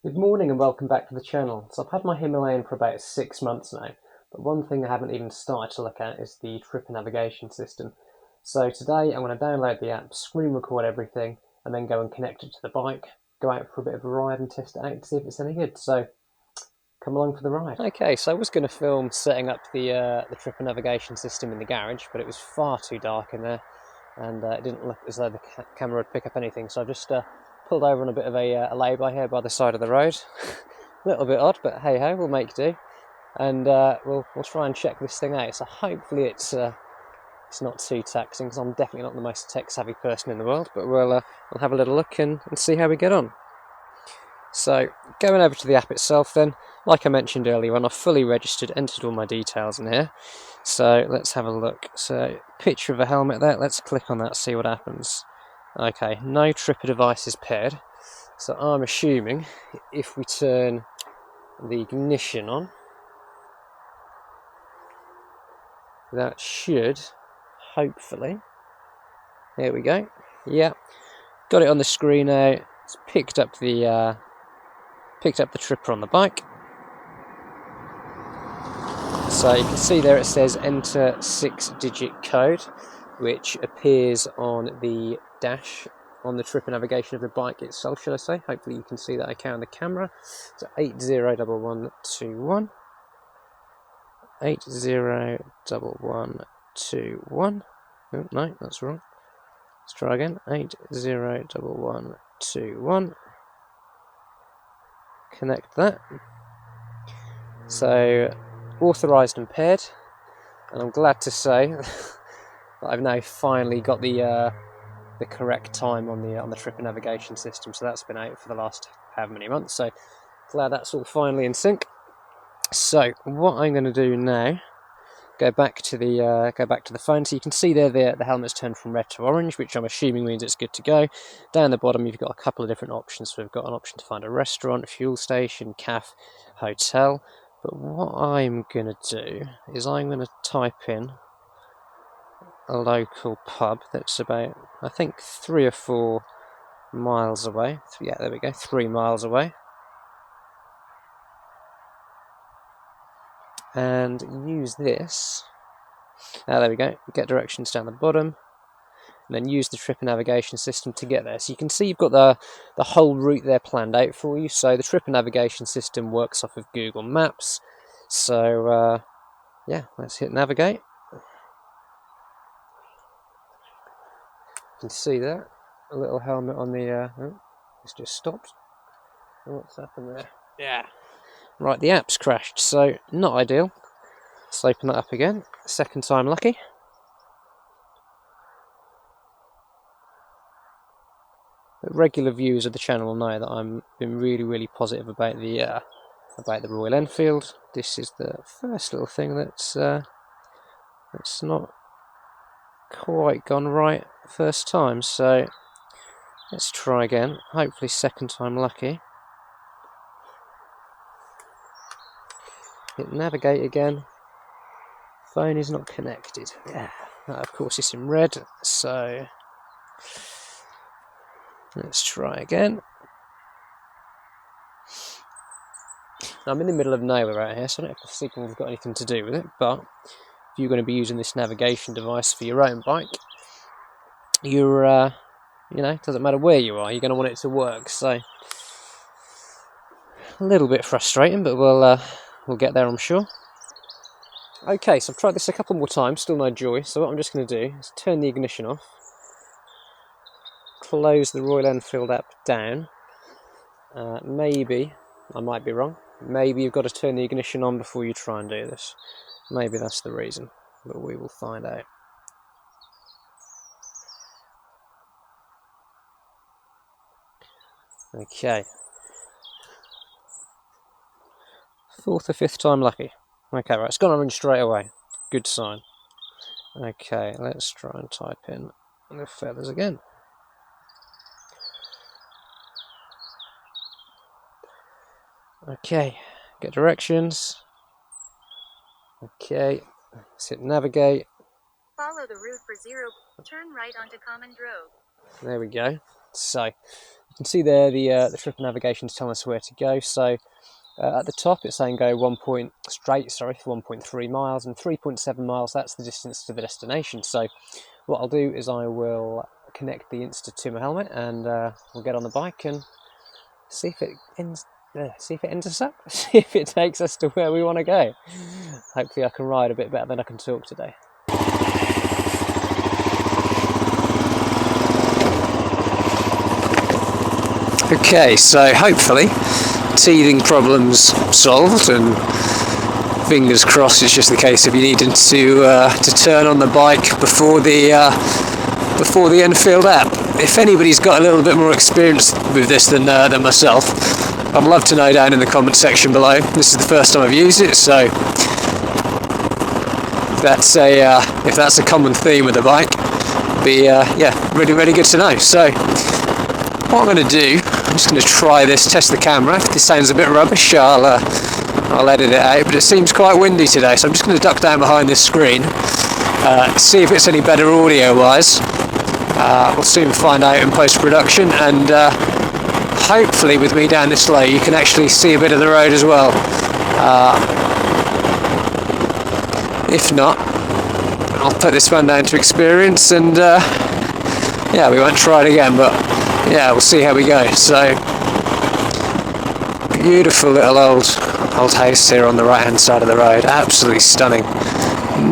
Good morning and welcome back to the channel. So I've had my Himalayan for about 6 months now, but one thing I haven't even started to look at is the trip navigation system. So today I'm going to download the app, screen record everything, and then go and connect it to the bike, go out for a bit of a ride and test it out to see if it's any good. So come along for the ride. Okay, so I was going to film setting up the trip navigation system in the garage, but it was far too dark in there, and it didn't look as though the camera would pick up anything. So I've just pulled over on a bit of a lay-by here by the side of the road. A little bit odd, but hey ho, we'll make do, and we'll try and check this thing out. So hopefully it's not too taxing, because I'm definitely not the most tech-savvy person in the world. But we'll have a little look and see how we get on. So going over to the app itself then, like I mentioned earlier on, I've fully registered, entered all my details in here. So let's have a look. So picture of a helmet there, let's click on that, see what happens. Okay, no tripper device is paired. So I'm assuming if we turn the ignition on, that should, hopefully, there we go. Yeah, got it on the screen now. It's picked up the tripper on the bike. So you can see there it says enter 6-digit code, which appears on the dash on the tripper navigation of the bike itself, shall I say. Hopefully you can see that okay on the camera. So 801121. 801121. Oh, no, that's wrong. Let's try again. 801121. Connect that. So authorized and paired, and I'm glad to say that I've now finally got the correct time on the tripper navigation system. So that's been out for the last however many months. So glad that's all finally in sync. So what I'm going to do now, go back to the phone. So you can see there the helmet's turned from red to orange, which I'm assuming means it's good to go. Down the bottom you've got a couple of different options. So we've got an option to find a restaurant, a fuel station, cafe, hotel. But what I'm going to do is I'm going to type in a local pub that's about, I think, 3 or 4 miles away. Yeah, there we go, 3 miles away. And use this. There we go, get directions down the bottom. And then use the tripper navigation system to get there. So you can see you've got the whole route there planned out for you. So the tripper navigation system works off of Google Maps. So yeah, let's hit navigate. You can see that a little helmet on the oh, it's just stopped. What's happened there? Yeah, right, the app's crashed, so not ideal. Let's open that up again. Second time lucky. But regular viewers of the channel know that I'm been really positive about the Royal Enfield. This is the first little thing that's not quite gone right first time. So let's try again. Hopefully second time lucky. Hit navigate again. Phone is not connected. Yeah, of course it's in red. So let's try again. Now, I'm in the middle of nowhere out here, so I don't know if the signal's got anything to do with it, but if you're going to be using this navigation device for your own bike, you're, you know, it doesn't matter where you are, you're going to want it to work. So a little bit frustrating, but we'll get there, I'm sure. Okay, so I've tried this a couple more times, still no joy. So what I'm just going to do is turn the ignition off, close the Royal Enfield app down. Maybe, I might be wrong, maybe you've got to turn the ignition on before you try and do this. Maybe that's the reason, but we will find out. Okay. 4th or 5th time lucky. Okay, right, it's gone orange straight away. Good sign. Okay, let's try and type in the feathers again. Okay, get directions. Okay, let's hit navigate. Follow the route for 0, turn right onto Common Road. There we go. So, You can see there the trip navigation is telling us where to go. So at the top it's saying go 1.3 miles, and 3.7 miles, that's the distance to the destination. So what I'll do is I will connect the Insta to my helmet, and we'll get on the bike and see if it ends us up, see if it takes us to where we want to go. Hopefully I can ride a bit better than I can talk today. Okay, so hopefully teething problems solved, and fingers crossed it's just the case of you needing to turn on the bike before the Enfield app. If anybody's got a little bit more experience with this than myself, I'd love to know down in the comment section below. This is the first time I've used it, so if that's a common theme with the bike, be really good to know. So what I'm going to do, I'm just going to try this, test the camera. If this sounds a bit rubbish, I'll edit it out, but it seems quite windy today, so I'm just going to duck down behind this screen, see if it's any better audio wise. We'll soon find out in post-production, and hopefully with me down this low you can actually see a bit of the road as well. If not, I'll put this one down to experience, and we won't try it again, but yeah, we'll see how we go. So beautiful little old house here on the right hand side of the road, absolutely stunning.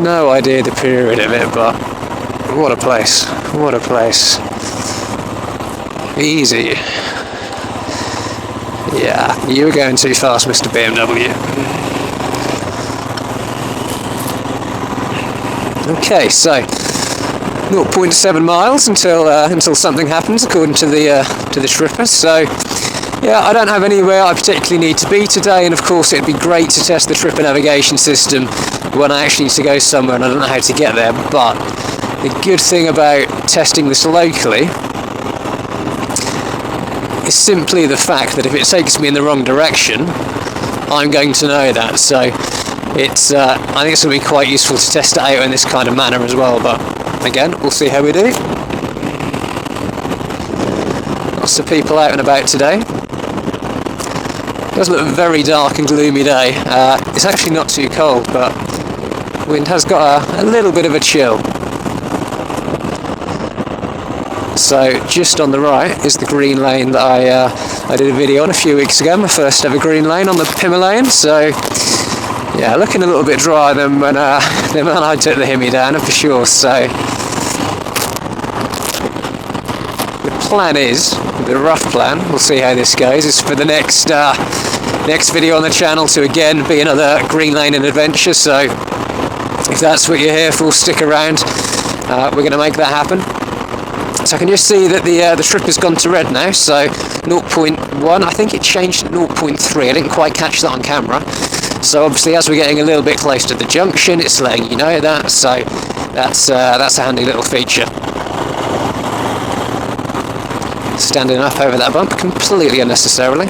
No idea the period of it, but what a place, what a place. Easy. Yeah, you were going too fast, Mr. BMW. Okay, so 0.7 miles until something happens, according to the trippers. So yeah, I don't have anywhere I particularly need to be today, and of course it'd be great to test the tripper navigation system when I actually need to go somewhere and I don't know how to get there. But the good thing about testing this locally is simply the fact that if it takes me in the wrong direction, I'm going to know that. So it's I think it's going to be quite useful to test it out in this kind of manner as well. But again, we'll see how we do. Lots of people out and about today. It does look a very dark and gloomy day. It's actually not too cold, but wind has got a little bit of a chill. So just on the right is the green lane that I did a video on a few weeks ago, my first ever green lane on the Himalayan. So yeah, looking a little bit drier than when I took the Himi down, for sure. So the plan is, the rough plan, we'll see how this goes, is for the next video on the channel to again be another green lane and adventure. So if that's what you're here for, stick around. We're going to make that happen. So I can just see that the trip has gone to red now, so 0.1, I think it changed to 0.3, I didn't quite catch that on camera. So obviously as we're getting a little bit close to the junction, it's letting you know that, so that's a handy little feature. Standing up over that bump completely unnecessarily.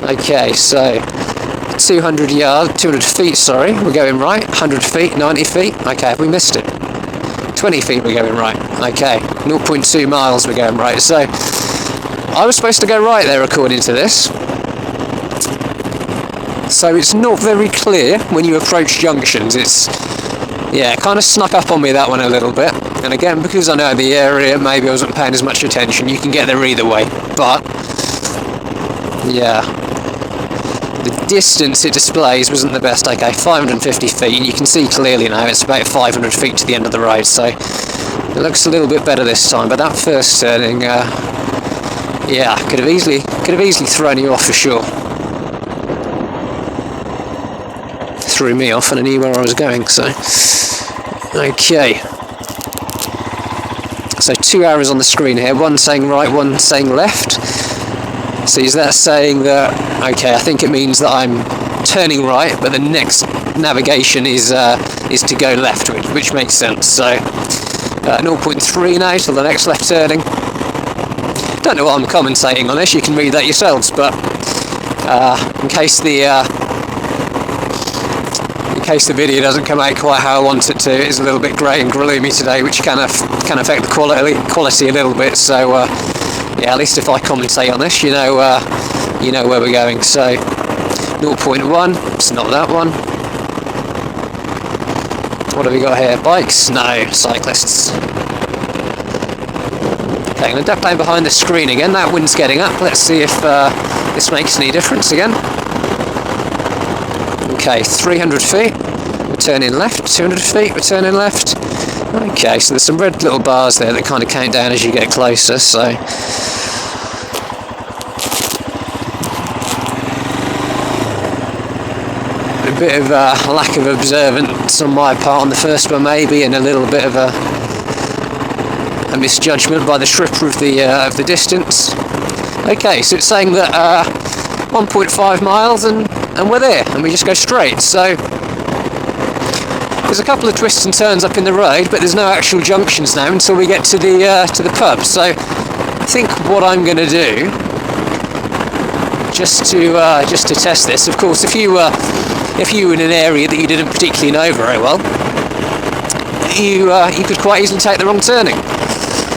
Okay, so 200 feet, sorry, we're going right, 100 feet, 90 feet, okay, have we missed it? 20 feet we're going right, okay, 0.2 miles we're going right. So I was supposed to go right there according to this, so it's not very clear when you approach junctions. It's, yeah, it kind of snuck up on me, that one, a little bit, and again, because I know the area, maybe I wasn't paying as much attention. You can get there either way, but yeah, the distance it displays wasn't the best. Okay, 550 feet, and you can see clearly now it's about 500 feet to the end of the road, so it looks a little bit better this time. But that first turning, yeah, could have easily thrown you off for sure. Threw me off, and I knew where I was going. So okay, so 2 arrows on the screen here, one saying right, one saying left. So is that saying that, okay, I think it means that I'm turning right, but the next navigation is to go left, which makes sense. So 0.3 now till the next left turning. Don't know what I'm commentating on this, you can read that yourselves, but in case case the video doesn't come out quite how I want it to. It is a little bit grey and gloomy today, which can affect the quality a little bit. So yeah, at least if I commentate on this, you know where we're going. So 0.1, it's not that one. What have we got here? Bikes? No, cyclists. Okay, I'm going to duck down behind the screen again. That wind's getting up. Let's see if this makes any difference again. Okay, 300 feet, we're turning left. 200 feet, we're turning left. Okay, so there's some red little bars there that kind of count down as you get closer, so... A bit of a lack of observance on my part on the first one maybe, and a little bit of a misjudgment by the tripper of the distance. Okay, so it's saying that 1.5 miles and we're there, and we just go straight. So there's a couple of twists and turns up in the road, but there's no actual junctions now until we get to the pub. So I think what I'm going to do, just to test this, of course, if you were in an area that you didn't particularly know very well, you could quite easily take the wrong turning.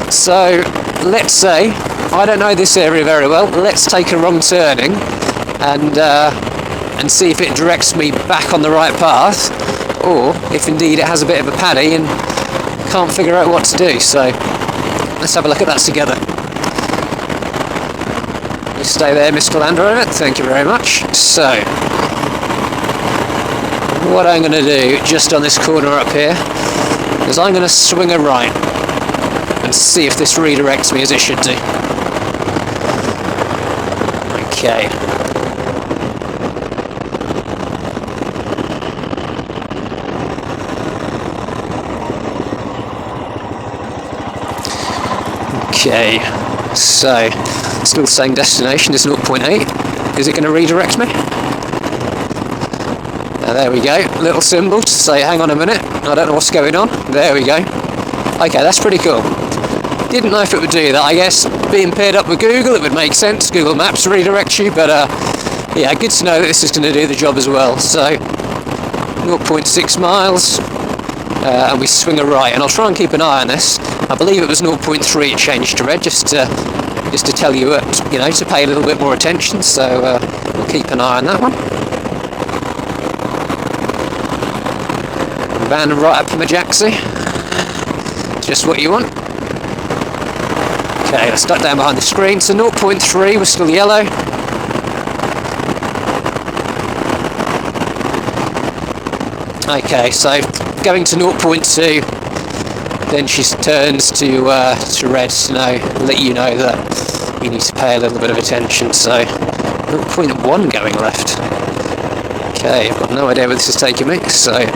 So let's say I don't know this area very well. Let's take a wrong turning and see if it directs me back on the right path, or if indeed it has a bit of a paddy and can't figure out what to do. So let's have a look at that together. You stay there, Mr. Land Rover. Thank you very much. So what I'm going to do just on this corner up here is I'm going to swing a right and see if this redirects me as it should do. Okay. Okay, so still saying destination is 0.8. Is it going to redirect me? There we go, little symbol to say hang on a minute, I don't know what's going on. There we go. Okay, that's pretty cool. Didn't know if it would do that. I guess being paired up with Google, it would make sense. Google Maps redirects you, but yeah, good to know that this is going to do the job as well. So 0.6 miles, and we swing a right, and I'll try and keep an eye on this. I believe it was 0.3 it changed to red, just to tell you, to pay a little bit more attention. So we'll keep an eye on that one. Van right up from the Jaxie. Just what you want. Okay, let's duck down behind the screen. So 0.3, we're still yellow. Okay, so going to 0.2, then she turns to red to let you know that you need to pay a little bit of attention. So 0.1 going left. Okay, I've got no idea where this is taking me, so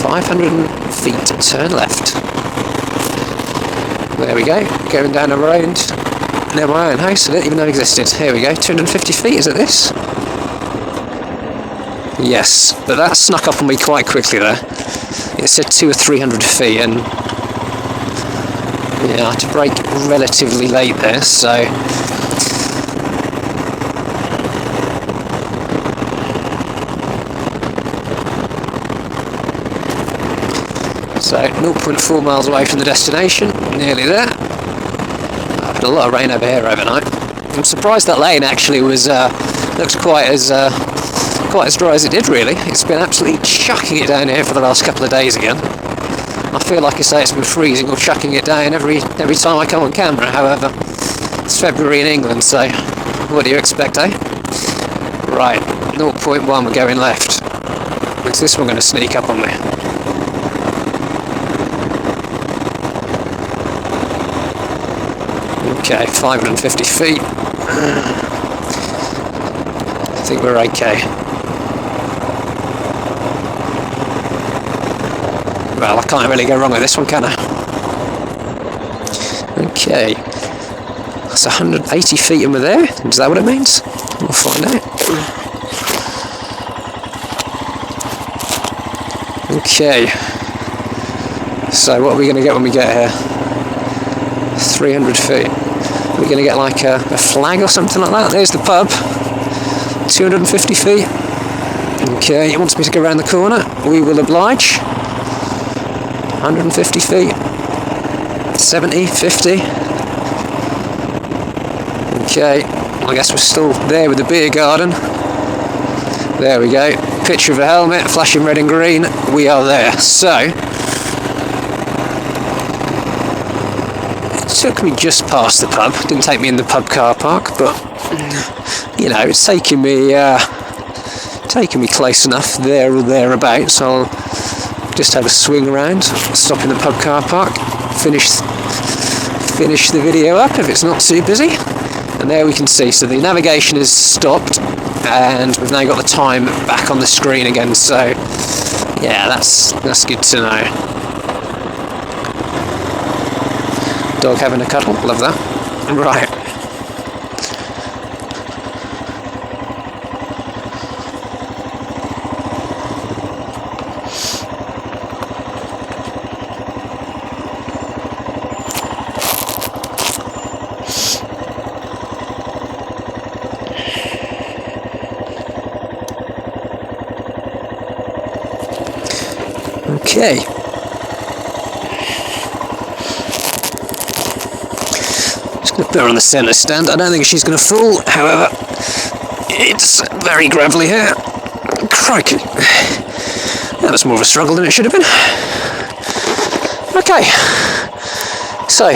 500 feet, turn left. There we go, going down a road near my own house. I didn't even know it existed. Here we go, 250 feet, is it this? Yes, but that snuck up on me quite quickly there. It said 200 or 300 feet, and yeah, I had to brake relatively late there, so So 0.4 miles away from the destination, nearly there. I've had a lot of rain over here overnight. I'm surprised that lane actually looks quite as dry as it did really. It's been absolutely chucking it down here for the last couple of days again. I feel like I say it's been freezing or chucking it down every time I come on camera. However, it's February in England, so what do you expect, eh? Right, 0.1 we're going left. What's this one going to sneak up on me? Okay, 550 feet. I think we're okay. Well, I can't really go wrong with this one, can I? Okay. That's 180 feet and we're there. Is that what it means? We'll find out. Okay. So what are we going to get when we get here? 300 feet. we're going to get like a flag or something like that. There's the pub, 250 feet. Okay, he wants me to go around the corner. We will oblige. 150 feet. 70, 50. Okay, I guess we're still there with the beer garden. There we go. Picture of a helmet, flashing red and green. We are there. So, it took me just past the pub. Didn't take me in the pub car park, but you know, it's taking me close enough there or thereabouts. So I'll just have a swing around, stop in the pub car park, finish the video up if it's not too busy. And there we can see, so the navigation is stopped and we've now got the time back on the screen again, so yeah, that's good to know. Dog having a cuddle, love that. Right. Okay. Just going to put her on the centre stand. I don't think she's going to fall, however, it's very gravelly here. Crikey. That was more of a struggle than it should have been. Okay. So,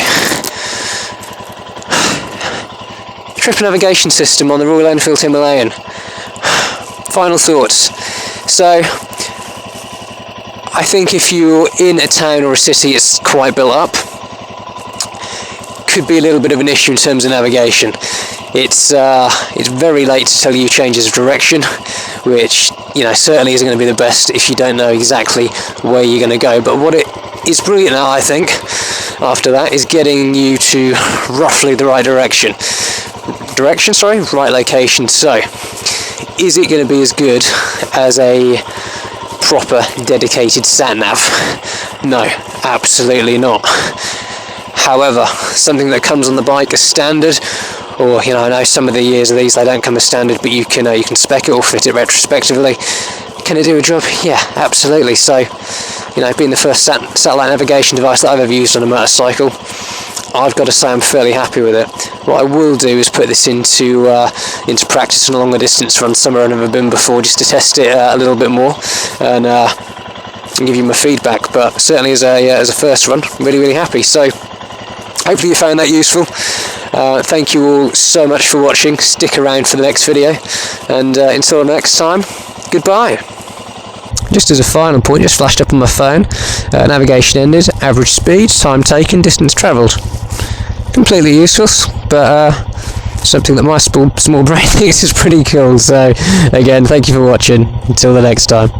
trip navigation system on the Royal Enfield Himalayan. Final thoughts. So, I think if you're in a town or a city it's quite built up, could be a little bit of an issue in terms of navigation. It's very late to tell you changes of direction, which, you know, certainly isn't going to be the best if you don't know exactly where you're going to go. But what it is brilliant at, I think, after that, is getting you to roughly the right direction. Right location. So, is it going to be as good as a proper dedicated sat-nav? No, absolutely not. However, something that comes on the bike as standard, or, you know, I know some of the years of these they don't come as standard, but you can spec it or fit it retrospectively. Can it do a job? Yeah, absolutely. So, you know, being the first satellite navigation device that I've ever used on a motorcycle, I've got to say I'm fairly happy with it. What I will do is put this into practice on a longer distance run somewhere I've never been before, just to test it a little bit more and give you my feedback. But certainly as a first run, really happy. So hopefully you found that useful. Thank you all so much for watching. Stick around for the next video, and until next time, goodbye. Just as a final point, just flashed up on my phone, navigation ended, average speed, time taken, distance travelled. Completely useless, but something that my small brain thinks is pretty cool. So again, thank you for watching. Until the next time.